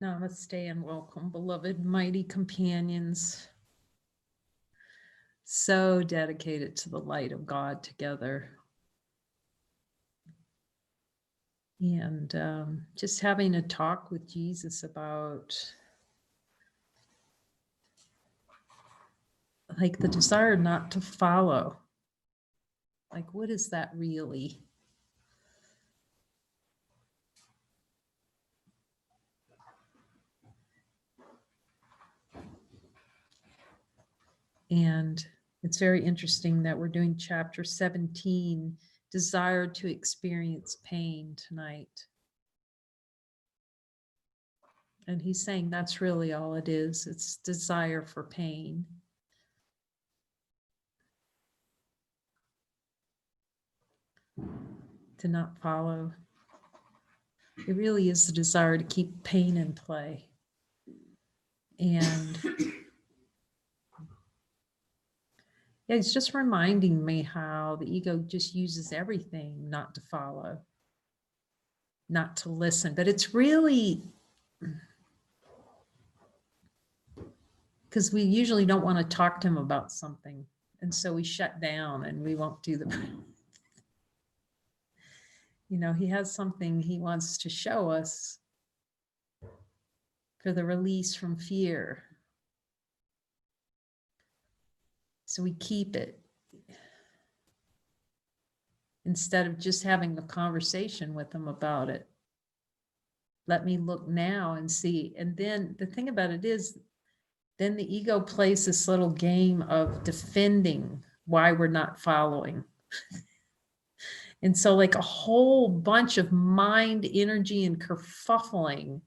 Namaste and welcome, beloved mighty companions. So dedicated to the light of God together. And just having a talk with Jesus about like the desire not to follow. Like, what is that really? And it's very interesting that we're doing chapter 17, desire to experience pain tonight. And he's saying that's really all it is. It's desire for pain. To not follow. It really is the desire to keep pain in play. And yeah, it's just reminding me how the ego just uses everything not to follow, not to listen. But it's really because we usually don't want to talk to him about something. And so we shut down and we won't do the, you know, he has something he wants to show us for the release from fear. So we keep it instead of just having a conversation with him about it. Let me look now and see. And then the thing about it is, then the ego plays this little game of defending why we're not following. And so like a whole bunch of mind energy and kerfuffling,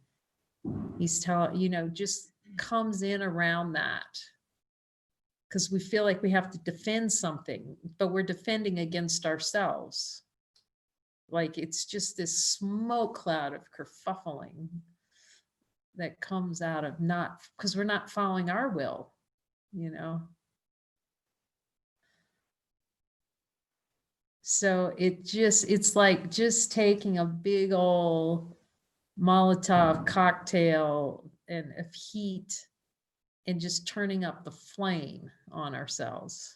he's telling, you know, just comes in around that. Because we feel like we have to defend something, but we're defending against ourselves. Like it's just this smoke cloud of kerfuffling that comes out of not, because we're not following our will, you know. So it's like just taking a big old Molotov cocktail and of heat and just turning up the flame on ourselves.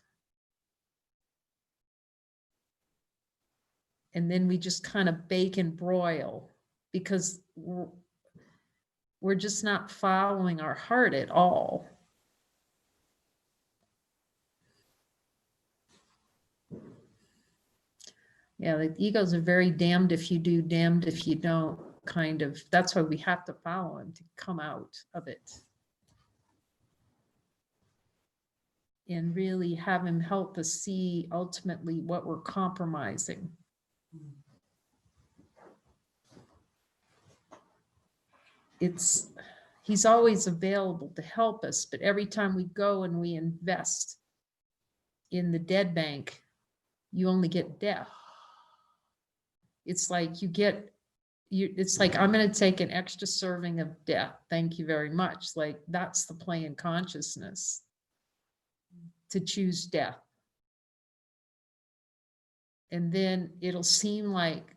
And then we just kind of bake and broil because we're just not following our heart at all. Yeah, the egos are very damned if you do, damned if you don't kind of. That's why we have to follow him to come out of it. And really have him help us see ultimately what we're compromising. He's always available to help us, but every time we go and we invest in the dead bank, you only get death. It's like it's like, I'm going to take an extra serving of death. Thank you very much. Like that's the play in consciousness, to choose death. And then it'll seem like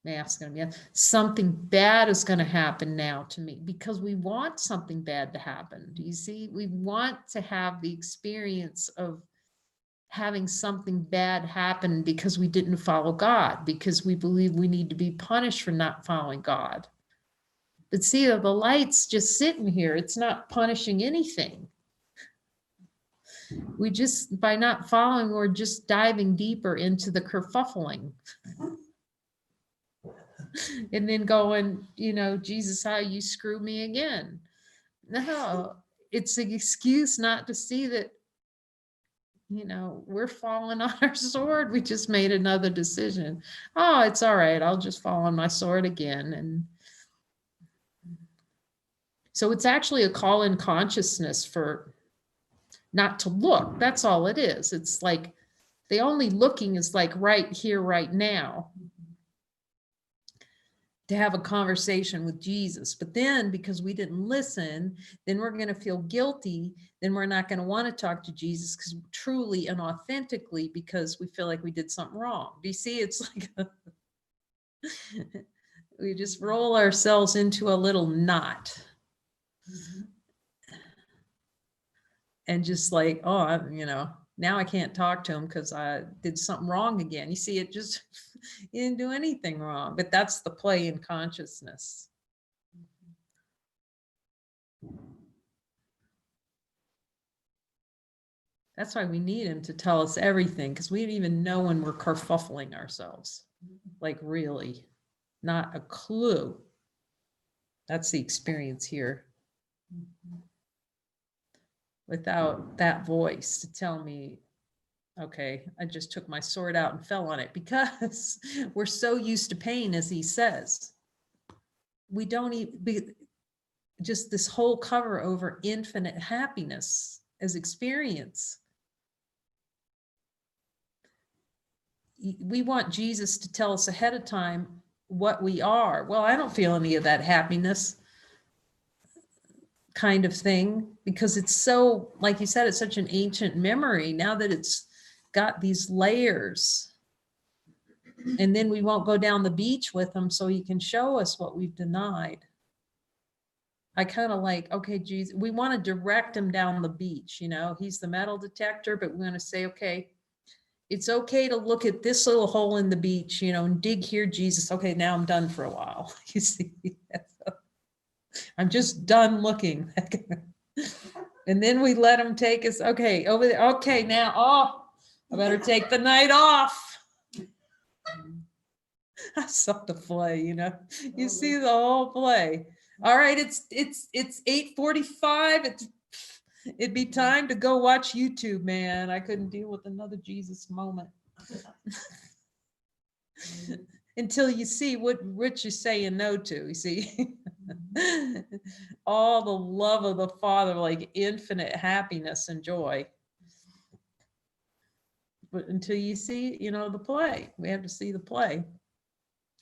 math's going to be something bad is going to happen now to me because we want something bad to happen. Do you see? We want to have the experience of having something bad happen because we didn't follow God, because we believe we need to be punished for not following God. But see, the light's just sitting here. It's not punishing anything. We just, by not following, we're just diving deeper into the kerfuffling. And then going, you know, Jesus, how you screw me again. No, it's an excuse not to see that, you know, we're falling on our sword. We just made another decision. Oh, it's all right. I'll just fall on my sword again. And so it's actually a call in consciousness for not to look. That's all it is. It's like the only looking is like right here, right now, to have a conversation with Jesus. But then because we didn't listen, then we're going to feel guilty. Then we're not going to want to talk to Jesus because truly and authentically, because we feel like we did something wrong. Do you see? It's like We just roll ourselves into a little knot. And just like, oh, now I can't talk to him because I did something wrong again. You see, it just, you didn't do anything wrong, but that's the play in consciousness. That's why we need him to tell us everything, because we don't even know when we're kerfuffling ourselves. Like, really, not a clue. That's the experience here. Without that voice to tell me, okay, I just took my sword out and fell on it, because we're so used to pain, as he says. We don't even, just this whole cover over infinite happiness as experience. We want Jesus to tell us ahead of time what we are. Well, I don't feel any of that happiness kind of thing, because it's so, like you said, it's such an ancient memory now that it's got these layers. And then we won't go down the beach with him so he can show us what we've denied. I kind of like, okay, Jesus, we want to direct him down the beach. He's the metal detector, but we want to say, okay, it's okay to look at this little hole in the beach, and dig here, Jesus. Okay, now I'm done for a while. You see, I'm just done looking. And then we let him take us, okay, over there. Okay, now, I better take the night off. I saw the play, you see the whole play. All right, it's 8:45. It'd be time to go watch YouTube, man. I couldn't deal with another Jesus moment. Until you see what you're saying no to, you see. All the love of the Father, like infinite happiness and joy. But until you see, the play, we have to see the play.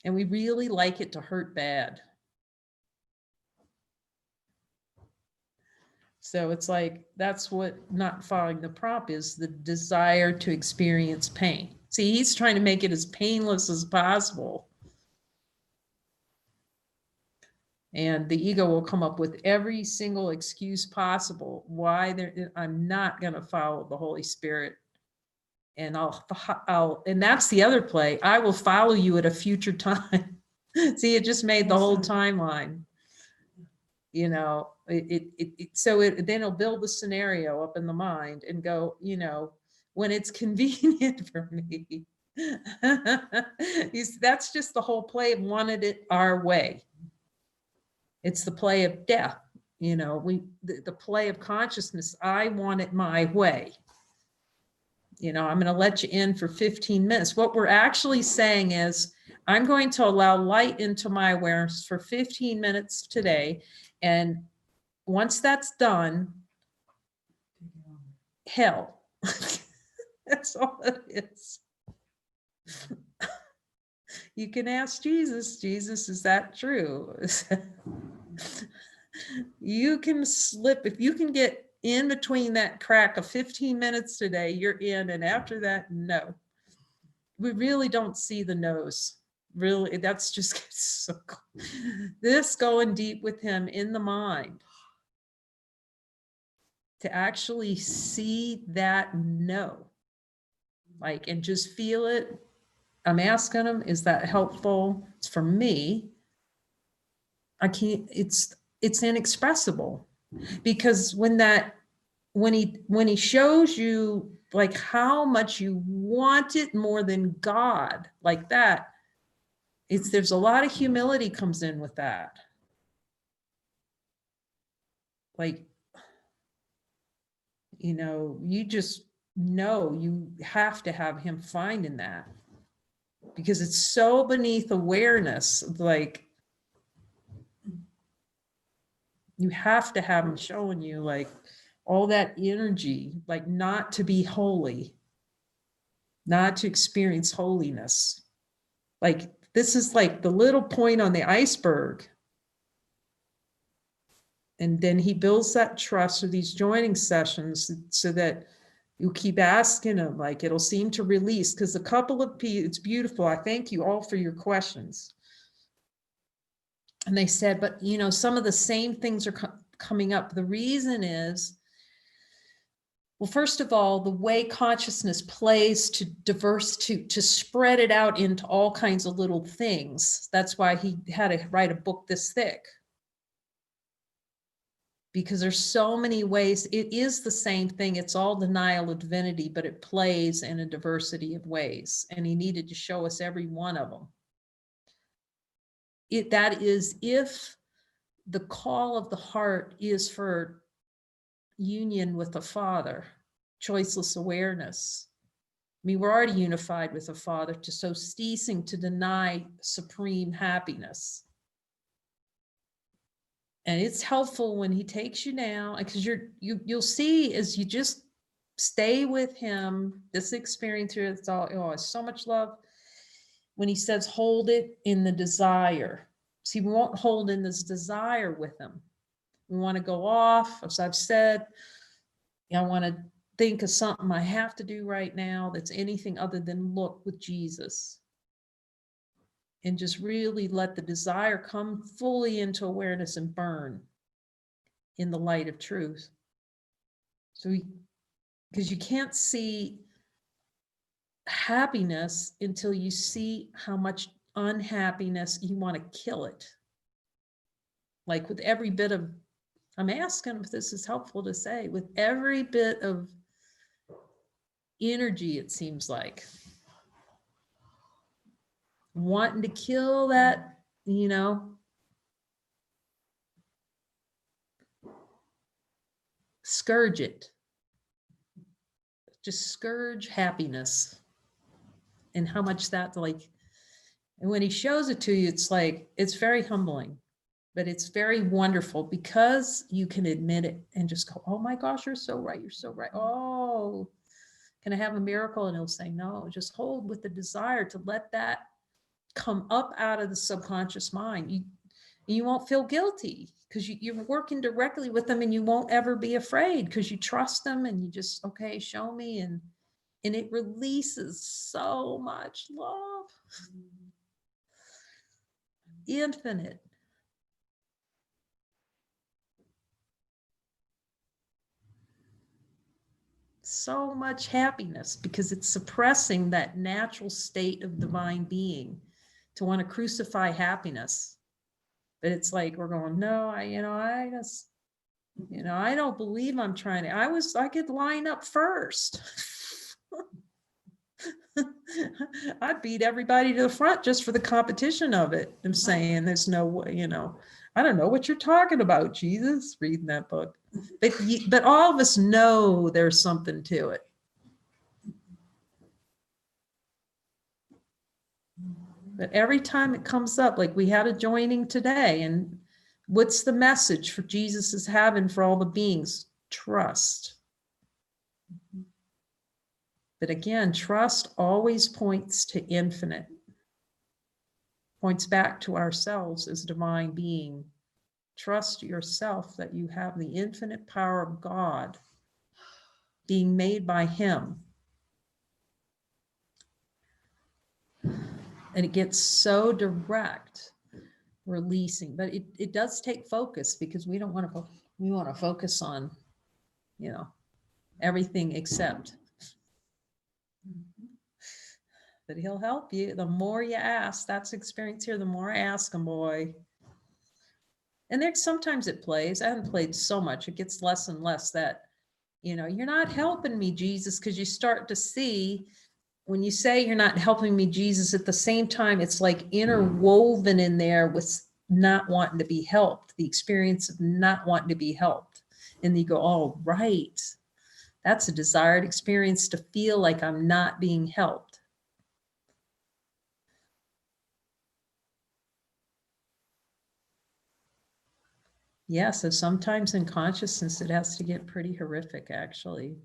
And we really like it to hurt bad. So it's like, that's what not following the prop is, the desire to experience pain. See, he's trying to make it as painless as possible. And the ego will come up with every single excuse possible why I'm not going to follow the Holy Spirit. And and that's the other play. I will follow you at a future time. See, it just made the whole timeline. So then it'll build the scenario up in the mind and go, when it's convenient for me. That's just the whole play of wanted it our way. It's the play of death, the play of consciousness. I want it my way. I'm going to let you in for 15 minutes. What we're actually saying is, I'm going to allow light into my awareness for 15 minutes today. And once that's done, hell. That's all it is. You can ask Jesus, is that true? You can slip, if you can get in between that crack of 15 minutes today, you're in. And after that, no. We really don't see the no's. Really, that's just so cool. This going deep with him in the mind. To actually see that no. Like, and just feel it. I'm asking him, is that helpful? It's for me. I can't, it's inexpressible, because when he shows you like how much you want it more than God, like that, there's a lot of humility comes in with that. Like, you just know you have to have him finding that, because it's so beneath awareness. Like, you have to have him showing you like all that energy, like not to be holy, not to experience holiness. Like, this is like the little point on the iceberg. And then he builds that trust through these joining sessions so that you keep asking him, like it'll seem to release, because a couple of it's beautiful. I thank you all for your questions. And they said, but you know, some of the same things are coming up. The reason is, well, first of all, the way consciousness plays to to spread it out into all kinds of little things. That's why he had to write a book this thick. Because there's so many ways. It is the same thing. It's all denial of divinity, but it plays in a diversity of ways. And he needed to show us every one of them. That is, if the call of the heart is for union with the Father, choiceless awareness. I mean, we're already unified with the Father, so ceasing to deny supreme happiness. And it's helpful when he takes you down, because you'll see as you just stay with him, this experience here, it's all, oh, it's so much love. When he says, hold it in the desire. See, we won't hold in this desire with him. We want to go off, as I've said, I want to think of something I have to do right now that's anything other than look with Jesus. And just really let the desire come fully into awareness and burn in the light of truth. So because you can't see happiness until you see how much unhappiness you want to kill it. Like with every bit of, I'm asking if this is helpful to say, with every bit of energy, it seems like, wanting to kill that, you know, scourge it. Just scourge happiness. And how much that, like, and when he shows it to you, it's like, it's very humbling, but it's very wonderful because you can admit it and just go, oh my gosh, you're so right. You're so right. Oh, can I have a miracle? And he'll say, no, just hold with the desire to let that come up out of the subconscious mind. You won't feel guilty because you're working directly with them, and you won't ever be afraid because you trust them, and you just, okay, show me. And it releases so much love. Infinite. So much happiness because it's suppressing that natural state of divine being to want to crucify happiness. But it's like, we're going, no, I just, I don't believe I'm trying to, I could line up first. I beat everybody to the front just for the competition of it. I'm saying there's no way, I don't know what you're talking about, Jesus, reading that book. But all of us know there's something to it. But every time it comes up, like we had a joining today, and what's the message for Jesus is having for all the beings? Trust. But again, trust always points to infinite, points back to ourselves as divine being. Trust yourself that you have the infinite power of God being made by him. And it gets so direct, releasing, but it does take focus, because we don't want to, we want to focus on, everything except. But he'll help you. The more you ask, that's experience here. The more I ask him, boy. And there's sometimes it plays. I haven't played so much. It gets less and less that, you're not helping me, Jesus, because you start to see when you say you're not helping me, Jesus, at the same time, it's like interwoven in there with not wanting to be helped, the experience of not wanting to be helped. And you go, oh, right. That's a desired experience, to feel like I'm not being helped. Yeah, so sometimes in consciousness, it has to get pretty horrific, actually.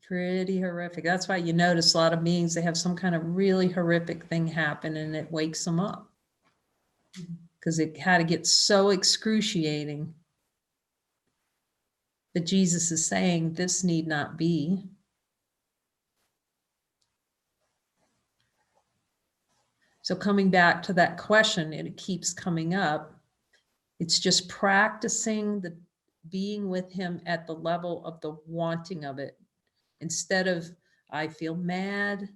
Pretty horrific. That's why you notice a lot of beings, they have some kind of really horrific thing happen and it wakes them up. Because it had to get so excruciating. But Jesus is saying this need not be. So coming back to that question, and it keeps coming up, it's just practicing the being with him at the level of the wanting of it. Instead of, I feel mad,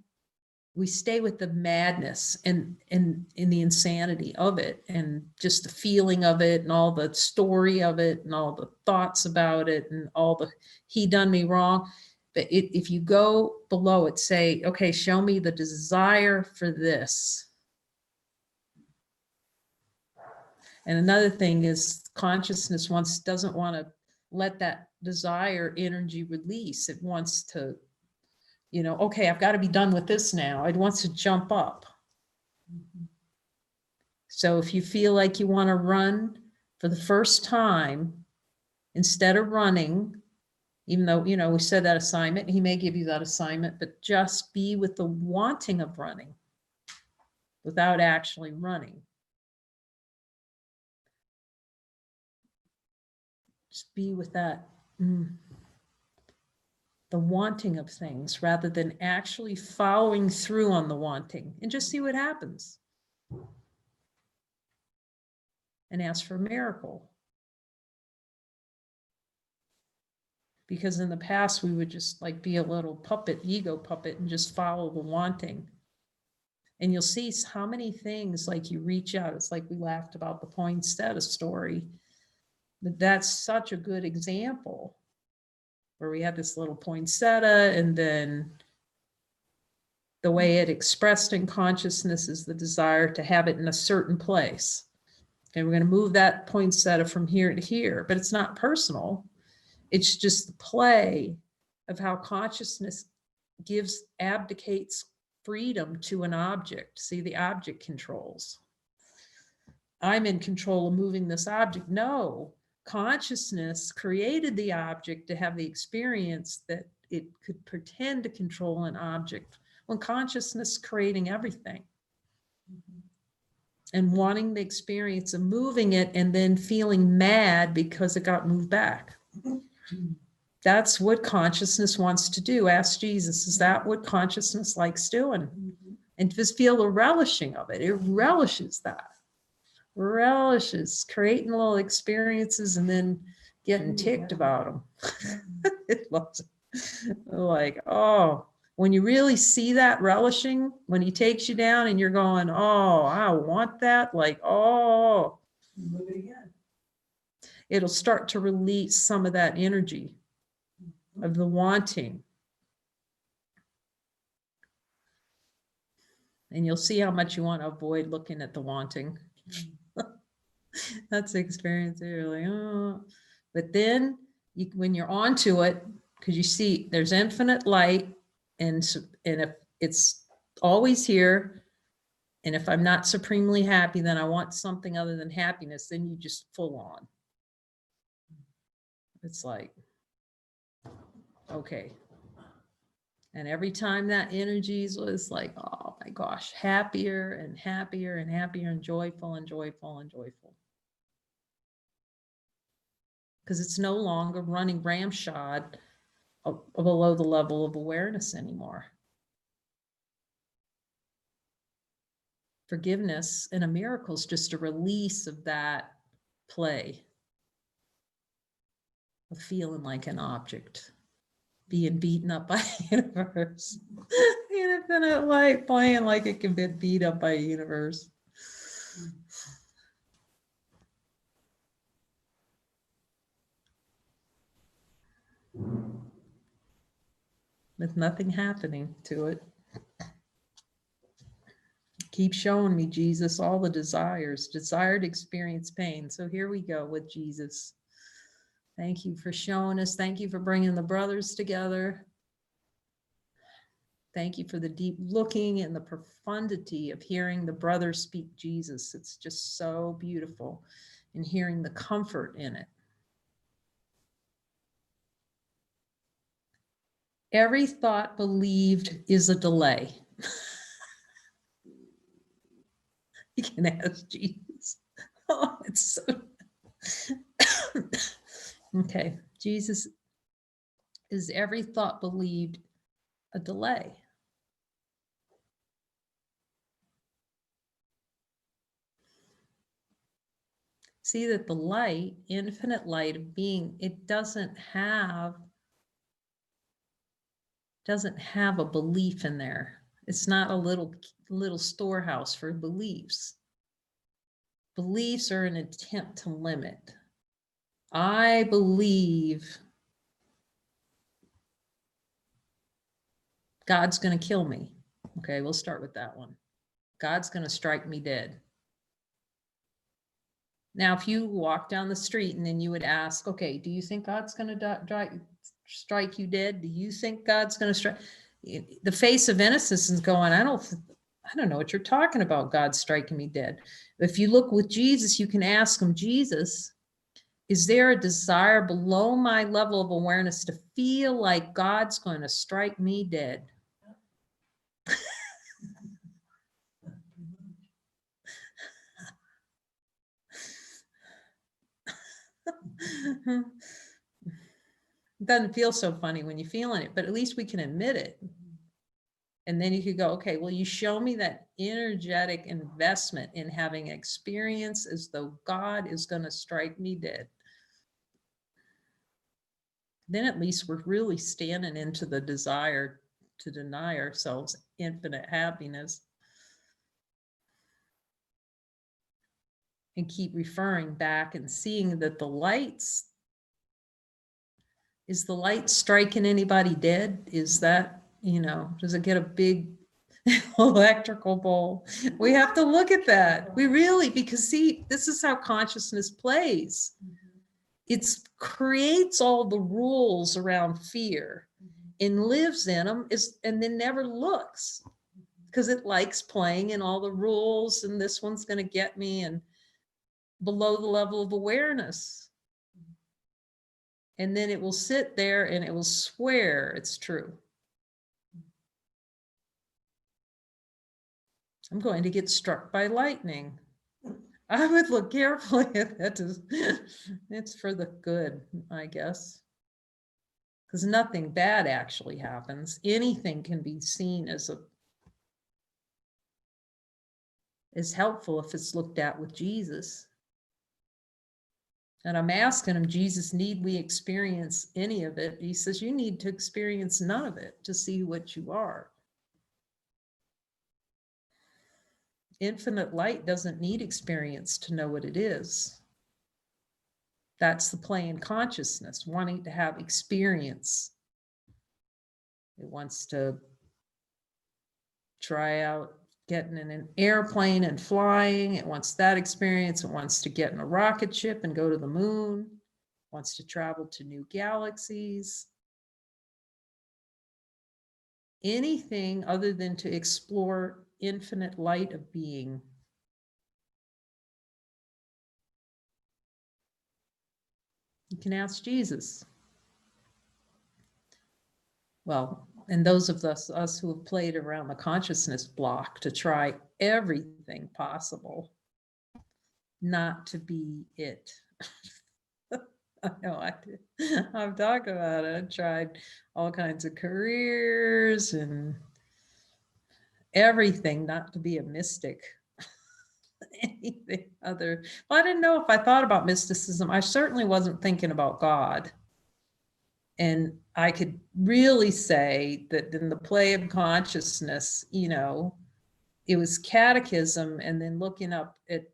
we stay with the madness and in the insanity of it, and just the feeling of it, and all the story of it, and all the thoughts about it, and all the, he done me wrong. But if you go below it, say, okay, show me the desire for this. And another thing is consciousness doesn't want to let that desire energy release. It wants to, you know, okay, I've got to be done with this now. It wants to jump up. So if you feel like you want to run for the first time, instead of running, even though, you know, we said that assignment, he may give you that assignment, but just be with the wanting of running without actually running. Just be with that, the wanting of things, rather than actually following through on the wanting, and just see what happens. And ask for a miracle. Because in the past, we would just like be a little puppet, ego puppet, and just follow the wanting. And you'll see how many things, like you reach out. It's like we laughed about the poinsettia story. But that's such a good example where we had this little poinsettia, and then the way it expressed in consciousness is the desire to have it in a certain place. And we're going to move that poinsettia from here to here, but it's not personal. It's just the play of how consciousness abdicates freedom to an object. See, the object controls. I'm in control of moving this object. No, consciousness created the object to have the experience that it could pretend to control an object, when consciousness creating everything. And wanting the experience of moving it and then feeling mad because it got moved back. That's what consciousness wants to do. Ask Jesus, is that what consciousness likes doing? And just feel the relishing of it. It relishes that. Relishes creating little experiences and then getting ticked about them. It loves it. Like, oh, when you really see that relishing, when he takes you down and you're going, oh, I want that, like, oh, move it again. It'll start to release some of that energy of the wanting. And you'll see how much you want to avoid looking at the wanting. That's the experience. You're like, oh. But then when you're onto it, because you see there's infinite light, and if it's always here, and if I'm not supremely happy, then I want something other than happiness, then you just full on. It's like, okay. And every time that energy was like, oh my gosh, happier and happier and happier and joyful and joyful and joyful. Because it's no longer running ramshod below the level of awareness anymore. Forgiveness and a miracle is just a release of that play of feeling like an object, being beaten up by the universe. The infinite light playing like it can be beat up by a universe. With nothing happening to it. Keep showing me, Jesus, all the desires, desired experience pain. So here we go with Jesus. Thank you for showing us. Thank you for bringing the brothers together. Thank you for the deep looking and the profundity of hearing the brothers speak Jesus. It's just so beautiful, and hearing the comfort in it. Every thought believed is a delay. You can ask Jesus. Oh, it's so. Okay, Jesus, is every thought believed a delay? See that the light, infinite light of being, it doesn't have a belief in there. It's not a little storehouse for beliefs. Beliefs are an attempt to limit. I believe God's going to kill me. Okay, we'll start with that one. God's going to strike me dead. Now, if you walk down the street and then you would ask, okay, do you think God's going to strike you dead? Do you think God's going to strike? The face of innocence is going, I don't know what you're talking about, God striking me dead. If you look with Jesus, you can ask him, Jesus, is there a desire below my level of awareness to feel like God's going to strike me dead? It doesn't feel so funny when you're feeling it, but at least we can admit it. And then you could go, okay, well, you show me that energetic investment in having experience as though God is going to strike me dead. Then at least we're really standing into the desire to deny ourselves infinite happiness. And keep referring back and seeing that the lights, is the light striking anybody dead? Is that, does it get a big electrical bowl? We have to look at that. We really, because see, this is how consciousness plays. It creates all the rules around fear and lives in them, and then never looks, because it likes playing in all the rules, and this one's going to get me, and below the level of awareness. And then it will sit there and it will swear it's true. I'm going to get struck by lightning. I would look carefully at that. It's for the good, I guess. Because nothing bad actually happens. Anything can be seen as helpful if it's looked at with Jesus. And I'm asking him, Jesus, need we experience any of it? He says, you need to experience none of it to see what you are. Infinite light doesn't need experience to know what it is. That's the play in consciousness, wanting to have experience. It wants to try out getting in an airplane and flying. It wants that experience. It wants to get in a rocket ship and go to the moon. It wants to travel to new galaxies. Anything other than to explore infinite light of being. You can ask Jesus. Well, and those of us who have played around the consciousness block to try everything possible not to be it. I know I've talked about it. I've tried all kinds of careers and everything not to be a mystic. Anything other. Well, I didn't know if I thought about mysticism. I certainly wasn't thinking about God. And I could really say that in the play of consciousness, it was catechism and then looking up at,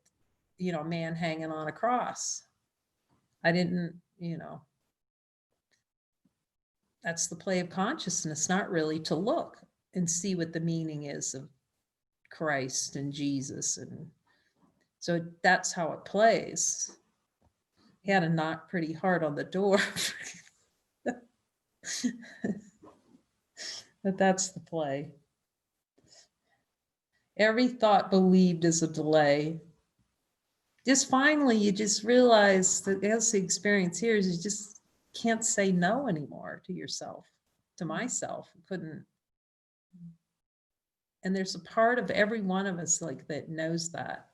a man hanging on a cross. I didn't, that's the play of consciousness, not really to look and see what the meaning is of Christ and Jesus. And so that's how it plays. He had to knock pretty hard on the door. But that's the play. Every thought believed is a delay. Just finally, you just realize that as the experience here is you just can't say no anymore to yourself, to myself. Couldn't. And there's a part of every one of us like that knows that.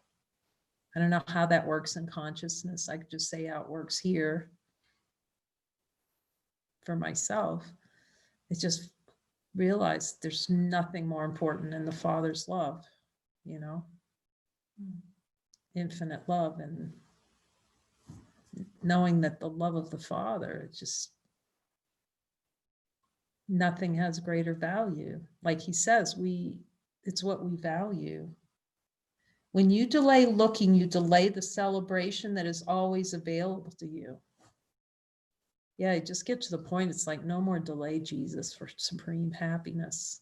I don't know how that works in consciousness. I could just say how it works here for myself. It's just realize there's nothing more important than the Father's love, infinite love. And knowing that the love of the Father, it's just, nothing has greater value. Like he says, it's what we value. When you delay looking, you delay the celebration that is always available to you. Yeah, you just get to the point. It's like, no more delay, Jesus, for supreme happiness.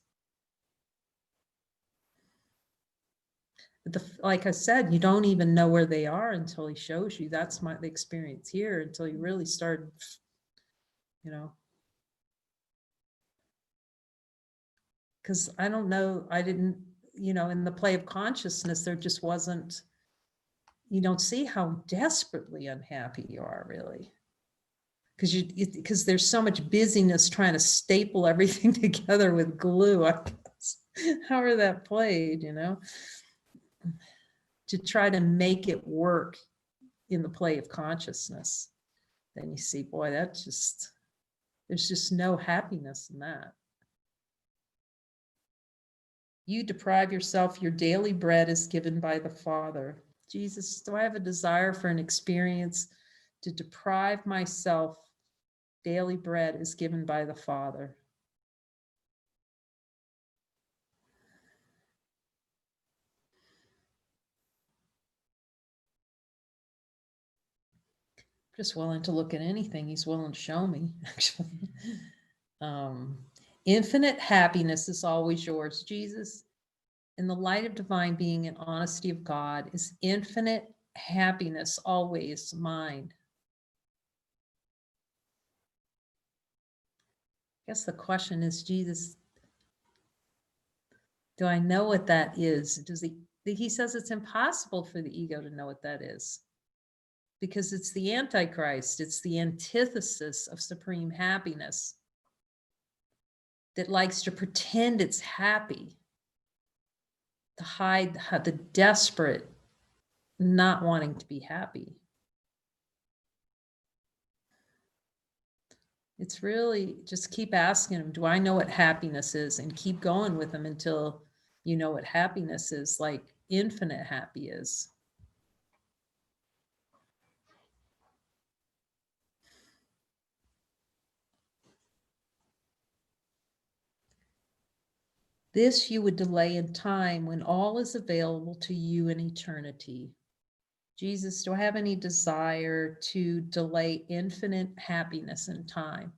But like I said, you don't even know where they are until he shows you. That's the experience here, until you really start, you know. Because I don't know, I didn't, in the play of consciousness, there just wasn't, you don't see how desperately unhappy you are, really. Because there's so much busyness trying to staple everything together with glue, I guess. However that played, to try to make it work in the play of consciousness. Then you see, boy, there's just no happiness in that. You deprive yourself, your daily bread is given by the Father. Jesus, do I have a desire for an experience to deprive myself? Daily bread is given by the Father. Just willing to look at anything he's willing to show me, actually. Infinite happiness is always yours, Jesus. In the light of divine being and honesty of God, is infinite happiness always mine? I guess the question is, Jesus, do I know what that is? He says it's impossible for the ego to know what that is, because it's the Antichrist. It's the antithesis of supreme happiness that likes to pretend it's happy, to hide the desperate not wanting to be happy. It's really just keep asking him, do I know what happiness is? And keep going with him until you know what happiness is, like infinite happy is. This you would delay in time when all is available to you in eternity. Jesus, do I have any desire to delay infinite happiness in time?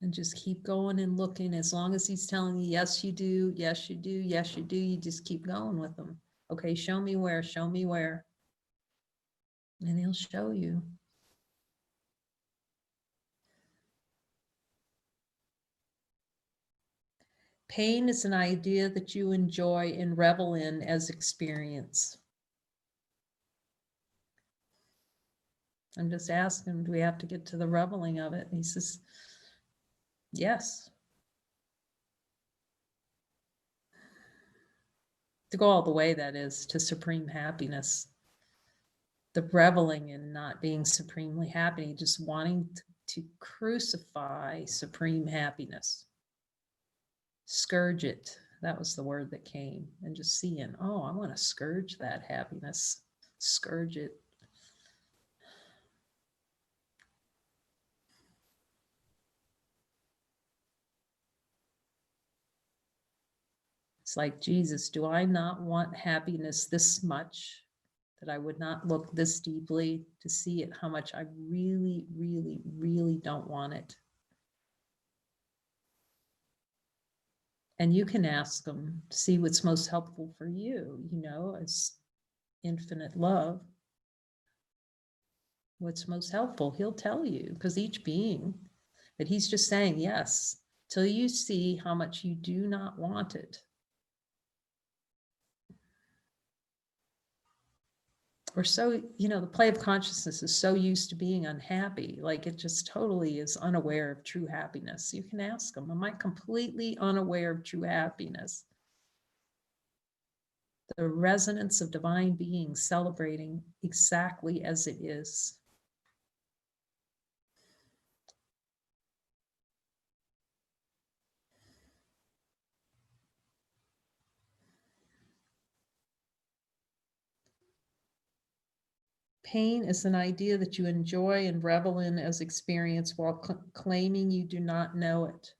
And just keep going and looking. As long as he's telling you, yes, you do, yes, you do, yes, you do, you just keep going with him. Okay, show me where, show me where. And he'll show you. Pain is an idea that you enjoy and revel in as experience. I'm just asking, do we have to get to the reveling of it? And he says, yes. To go all the way, that is, to supreme happiness. The reveling in not being supremely happy, just wanting to crucify supreme happiness. Scourge it. That was the word that came. And just seeing, oh, I want to scourge that happiness. Scourge it. It's like, Jesus, do I not want happiness this much that I would not look this deeply to see it, how much I really, really, really don't want it? And you can ask him, see what's most helpful for you, as infinite love. What's most helpful, he'll tell you, because each being, but he's just saying, yes, till you see how much you do not want it. We're so, the play of consciousness is so used to being unhappy, like it just totally is unaware of true happiness. You can ask them, am I completely unaware of true happiness? the resonance of divine beings celebrating exactly as it is. Pain is an idea that you enjoy and revel in as experience while claiming you do not know it.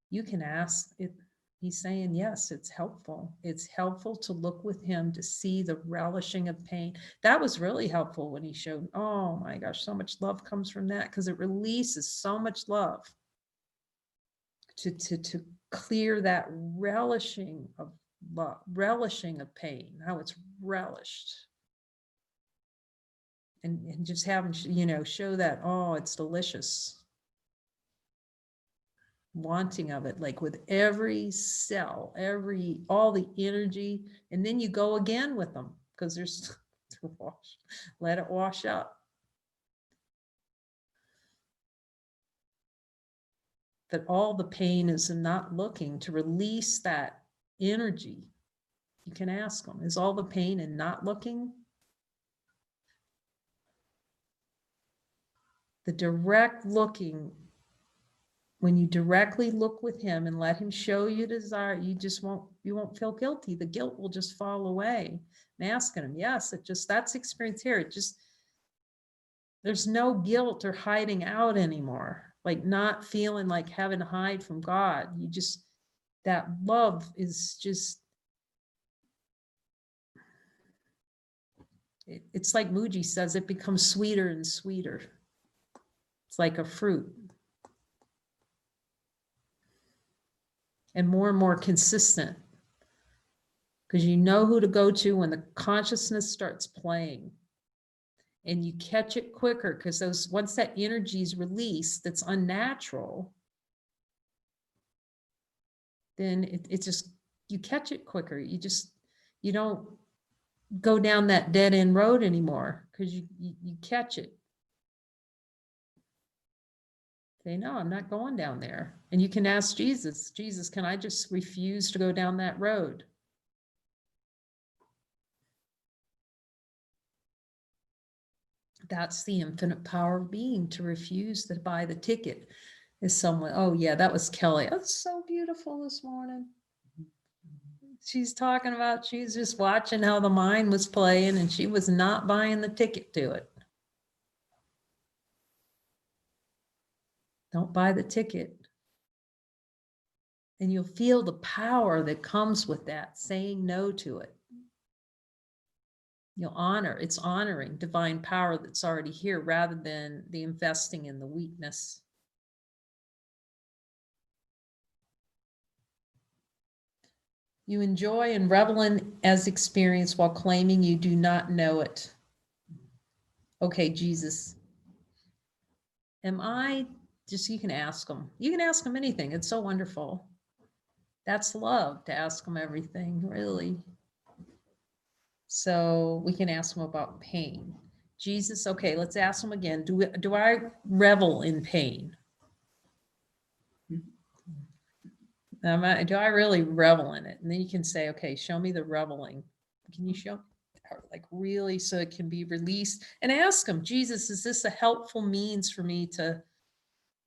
You can ask it. He's saying, yes, it's helpful. It's helpful to look with him to see the relishing of pain. That was really helpful when he showed, oh my gosh, so much love comes from that because it releases so much love to clear that relishing of love, relishing of pain, how it's relished. And just have him, show that, oh, it's delicious. Wanting of it, like with every cell, all the energy, and then you go again with them because there's to wash, let it wash up. That all the pain is in not looking to release that energy. You can ask them, is all the pain in not looking? The direct looking, when you directly look with him and let him show you desire, you won't feel guilty. The guilt will just fall away. And asking him, yes, that's experience here. There's no guilt or hiding out anymore. Like not feeling like having to hide from God. That love is just, it's like Muji says, it becomes sweeter and sweeter. It's like a fruit. And more consistent. Because you know who to go to when the consciousness starts playing. And you catch it quicker because once that energy is released, that's unnatural, then it just, you catch it quicker. You don't go down that dead end road anymore because you catch it. Say, no, I'm not going down there. And you can ask Jesus, can I just refuse to go down that road? That's the infinite power of being, to refuse to buy the ticket. Is someone, oh yeah, that was Kelly. That's so beautiful this morning. She's talking about, she's just watching how the mind was playing and she was not buying the ticket to it. Don't buy the ticket. And you'll feel the power that comes with that, saying no to it. It's honoring divine power that's already here rather than the investing in the weakness. You enjoy and revel in as experience while claiming you do not know it. Okay, Jesus, am I just, you can ask them. You can ask them anything. It's so wonderful. That's love, to ask them everything, really. So we can ask them about pain. Jesus, okay, let's ask them again. Do I revel in pain? Do I really revel in it? And then you can say, okay, show me the reveling. Can you show, like really, so it can be released? And ask them, Jesus, is this a helpful means for me to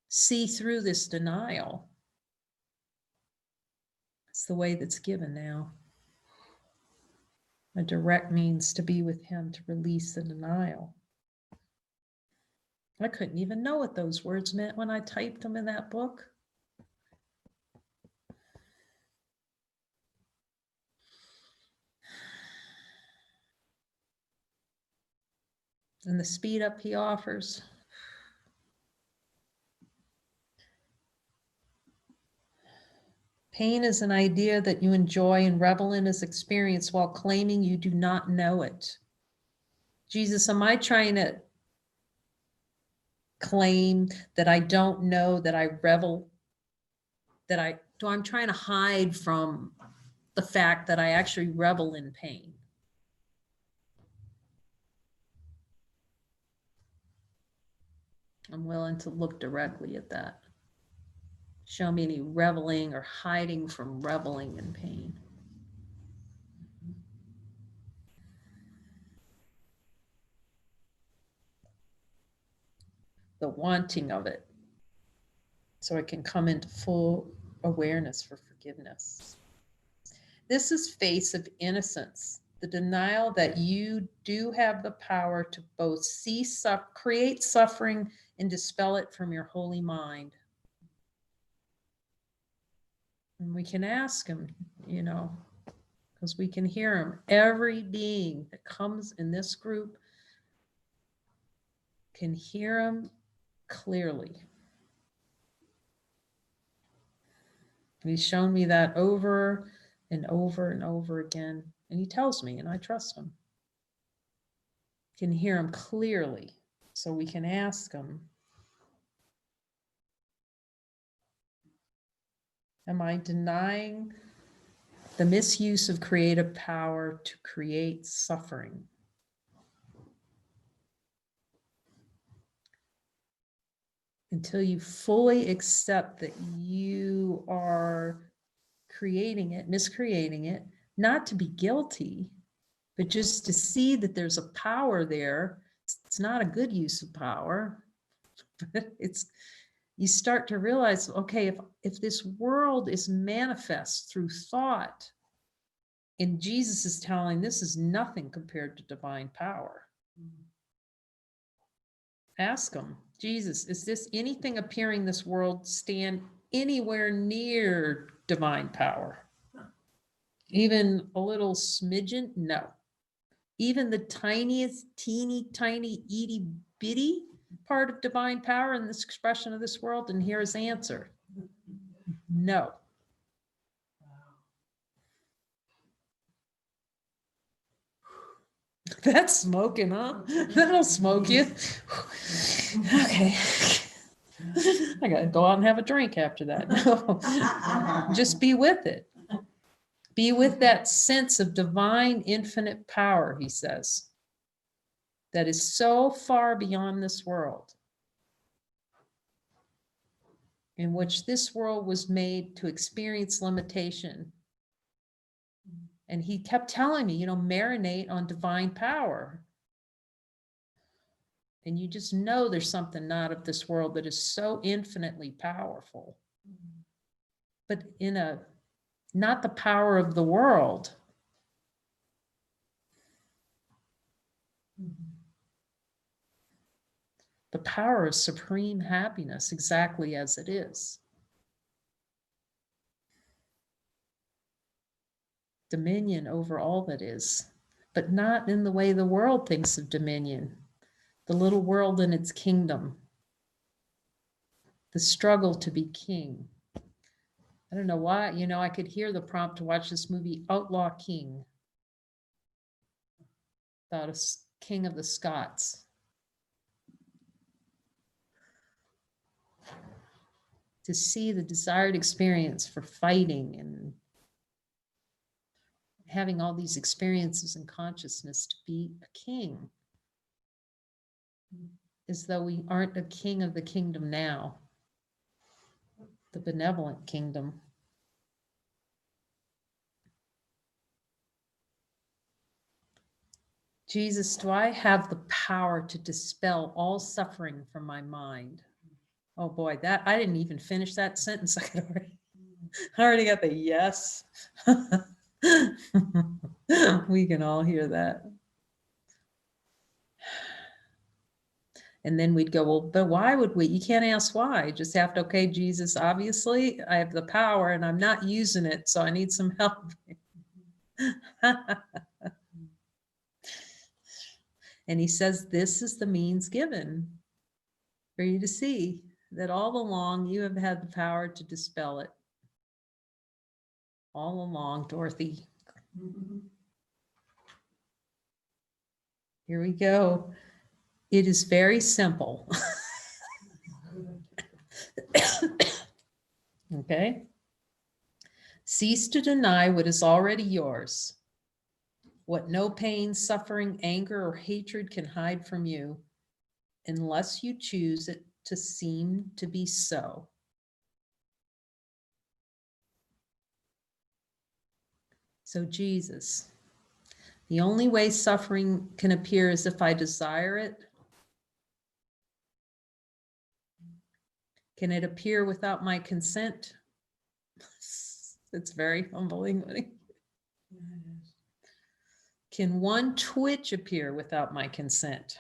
see through this denial? It's the way that's given now. A direct means to be with him, to release the denial. I couldn't even know what those words meant when I typed them in that book. And the speed up he offers. Pain is an idea that you enjoy and revel in as experience while claiming you do not know it. Jesus, am I trying to claim that I don't know, that I revel, I'm trying to hide from the fact that I actually revel in pain? I'm willing to look directly at that. Show me any reveling or hiding from reveling in pain. the wanting of it, so I can come into full awareness for forgiveness. This is face of innocence, the denial that you do have the power to both create suffering and dispel it from your holy mind. And we can ask him, you know, because we can hear him. Every being that comes in this group can hear him clearly. And he's shown me that over and over and over again. And he tells me, and I trust him. Can hear him clearly, so we can ask him, am I denying the misuse of creative power to create suffering? Until you fully accept that you are creating it, miscreating it, not to be guilty, but just to see that there's a power there. It's not a good use of power, but you start to realize, okay, if this world is manifest through thought, and Jesus is telling this is nothing compared to divine power. Ask him, Jesus, is this anything appearing in this world stand anywhere near divine power? Even a little smidgen? No. Even the tiniest, teeny, tiny, itty bitty part of divine power in this expression of this world? And here's the answer. No. That's smoking, huh? That'll smoke you. Okay. I gotta go out and have a drink after that. No. Just be with it. Be with that sense of divine infinite power, he says, that is so far beyond this world, in which this world was made to experience limitation. And he kept telling me, you know, marinate on divine power. And you just know there's something not of this world that is so infinitely powerful. But not the power of the world. The power of supreme happiness, exactly as it is. Dominion over all that is, but not in the way the world thinks of dominion. The little world in its kingdom. The struggle to be king. I don't know why, you know, I could hear the prompt to watch this movie, Outlaw King, about a king of the Scots. To see the desired experience for fighting and having all these experiences in consciousness to be a king, as though we aren't a king of the kingdom now, the benevolent kingdom. Jesus, do I have the power to dispel all suffering from my mind? Oh boy, that I didn't even finish that sentence. I already got the yes. We can all hear that. And then we'd go, well, but why would we? You can't ask why. You just have to, okay, Jesus, obviously I have the power and I'm not using it, so I need some help. And he says, this is the means given for you to see that all along you have had the power to dispel it. All along, Dorothy. Here we go. It is very simple. Okay. Cease to deny what is already yours. What no pain, suffering, anger, or hatred can hide from you, unless you choose it to seem to be so. So Jesus, the only way suffering can appear is if I desire it. Can it appear without my consent? It's very humbling. Can one twitch appear without my consent?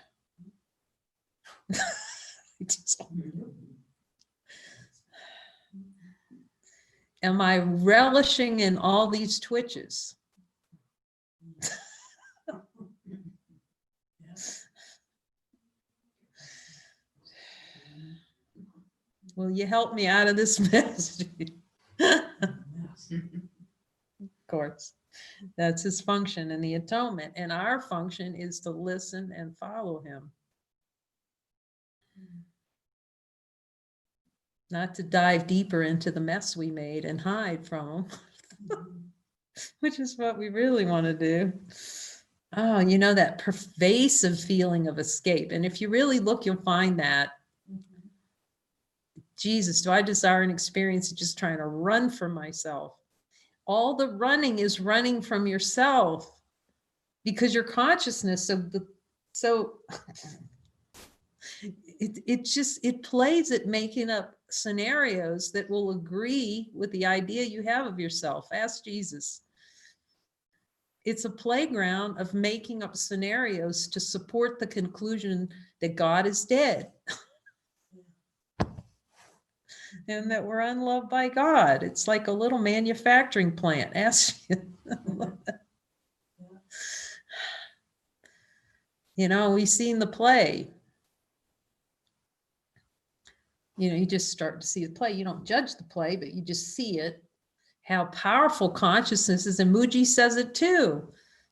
Am I relishing in all these twitches? Will you help me out of this mess? Of course, that's his function in the atonement. And our function is to listen and follow him. Not to dive deeper into the mess we made and hide from him, which is what we really want to do. Oh, you know, that pervasive feeling of escape. And if you really look, you'll find that. Jesus, do I desire an experience of just trying to run from myself? All the running is running from yourself because your consciousness of the, so it plays at making up scenarios that will agree with the idea you have of yourself. Ask Jesus. It's a playground of making up scenarios to support the conclusion that God is dead. And that we're unloved by God. It's like a little manufacturing plant. Ask you know, we've seen the play. You know, you just start to see the play. You don't judge the play, but you just see it. How powerful consciousness is. And Mooji says it too.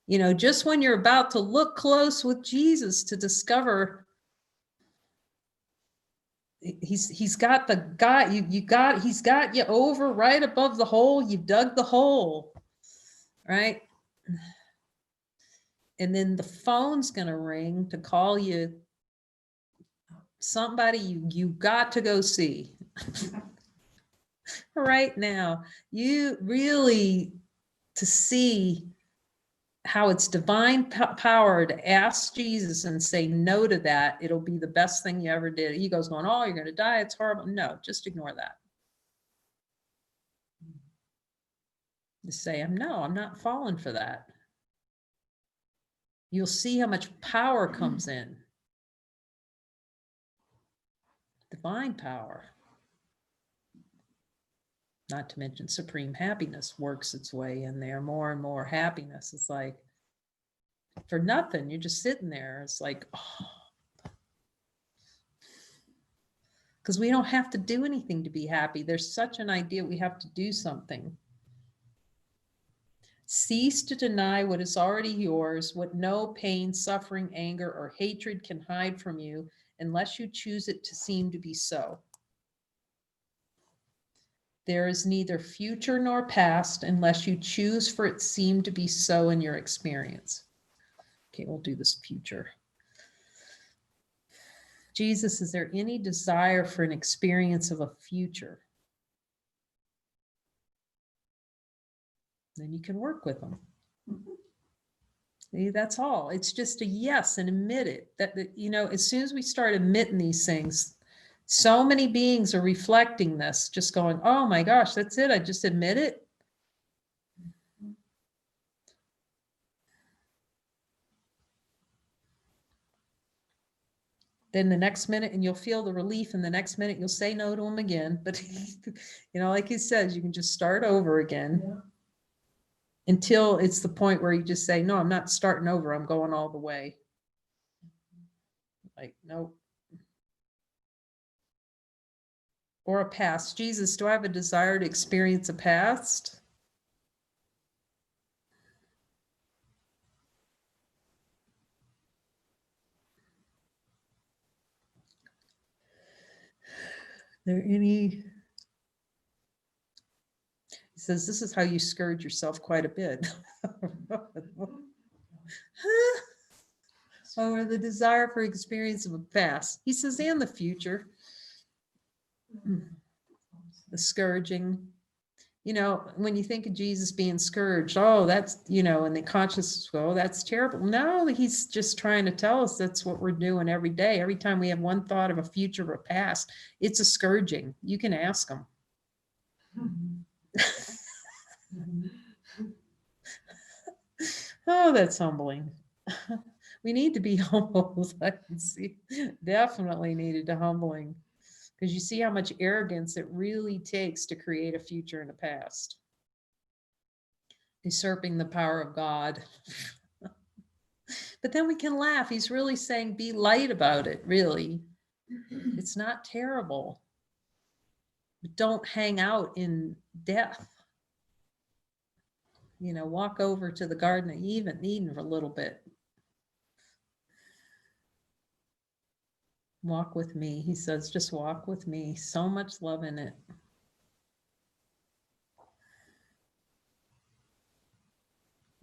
You know, just when you're about to look close with Jesus to discover he's got the guy, he's got you over right above the hole. You've dug the hole, right? And then the phone's going to ring to call you somebody you got to go see. Right now, you really, to see how it's divine power to ask Jesus and say no to that, it'll be the best thing you ever did. Ego's going, oh, you're going to die. It's horrible. No, just ignore that. Just say, I'm not falling for that. You'll see how much power comes in. Divine power. Not to mention supreme happiness works its way in there. More and more happiness. It's like, for nothing, you're just sitting there. It's like, oh. Because we don't have to do anything to be happy. There's such an idea we have to do something. Cease to deny what is already yours, what no pain, suffering, anger, or hatred can hide from you, unless you choose it to seem to be so. There is neither future nor past unless you choose for it seem to be so in your experience. Okay, we'll do this future. Jesus, is there any desire for an experience of a future? Then you can work with them. See, that's all. It's just a yes, and admit it. That, you know, as soon as we start admitting these things, so many beings are reflecting this, just going, oh my gosh, that's it. I just admit it. Then the next minute, and you'll feel the relief, and the next minute you'll say no to them again. But, you know, like he says, you can just start over again. Yeah. Until it's the point where you just say, no, I'm not starting over. I'm going all the way. Like, nope. Or a past. Jesus, do I have a desire to experience a past? There any? He says, this is how you scourge yourself quite a bit. Or the desire for experience of a past. He says, and the future. The scourging. you know, when you think of Jesus being scourged, oh, that's, you know, and the conscious, oh, that's terrible. No, he's just trying to tell us that's what we're doing every day. Every time we have one thought of a future or past, it's a scourging. You can ask him. Oh, that's humbling. We need to be humble. I can see. Definitely needed to humbling. Because you see how much arrogance it really takes to create a future and a past. Usurping the power of God. But then we can laugh. He's really saying, be light about it, really. It's not terrible. But don't hang out in death. You know, walk over to the Garden of Eden for a little bit. Walk with me. He says, just walk with me. So much love in it.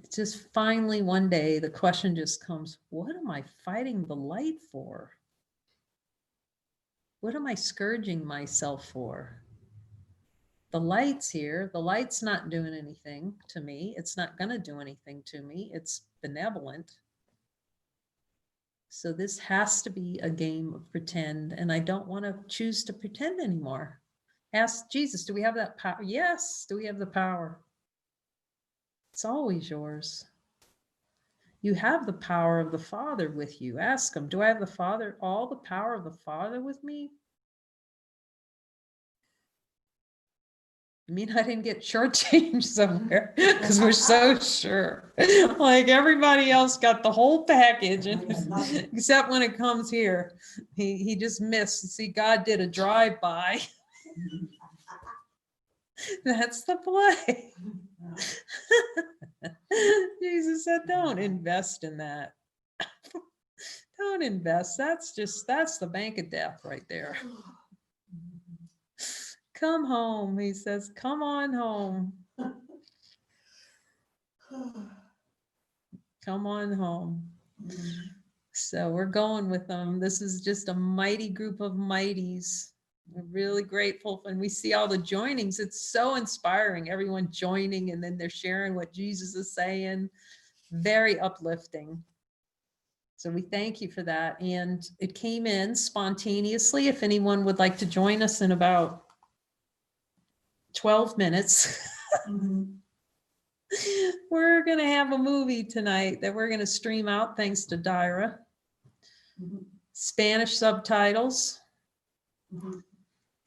It's just finally one day, the question just comes, what am I fighting the light for? What am I scourging myself for? The light's here. The light's not doing anything to me. It's not going to do anything to me. It's benevolent. So this has to be a game of pretend, and I don't want to choose to pretend anymore. Ask Jesus, do we have that power? Yes. Do we have the power? It's always yours. You have the power of the Father with you. Ask him, do I have the Father, all the power of the Father with me? I mean, I didn't get shortchanged somewhere because we're so sure. Like everybody else got the whole package, and except when it comes here, he just missed. See, God did a drive-by. That's the play. Jesus said, don't invest in that. Don't invest. That's the bank of death right there. Come home, he says, come on home. Come on home. So we're going with them. This is just a mighty group of mighties. We're really grateful. And we see all the joinings. It's so inspiring. Everyone joining, and then they're sharing what Jesus is saying. Very uplifting. So we thank you for that. And it came in spontaneously. If anyone would like to join us in about 12 minutes, we're going to have a movie tonight that we're going to stream out thanks to Dyra. Spanish subtitles.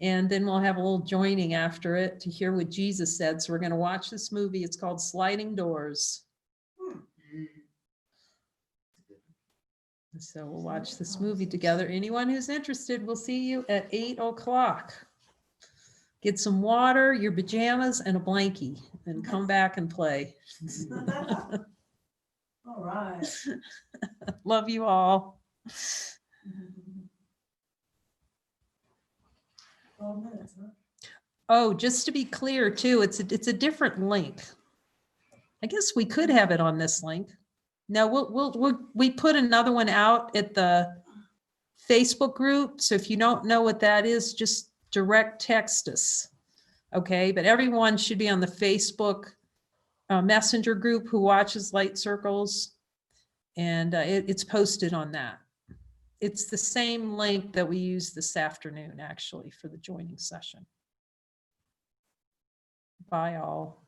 And then we'll have a little joining after it to hear what Jesus said. So we're going to watch this movie. It's called Sliding Doors. So we'll watch this movie together. Anyone who's interested, we'll see you at 8 o'clock. Get some water, your pajamas, and a blankie, and come back and play. All right. Love you all. 12 minutes, huh? Oh, just to be clear too, it's a different link. I guess we could have it on this link. No, we put another one out at the Facebook group. So if you don't know what that is, just direct text us. Okay, but everyone should be on the Facebook messenger group who watches Light Circles, and it's posted on that. It's the same link that we used this afternoon, actually, for the joining session. Bye all.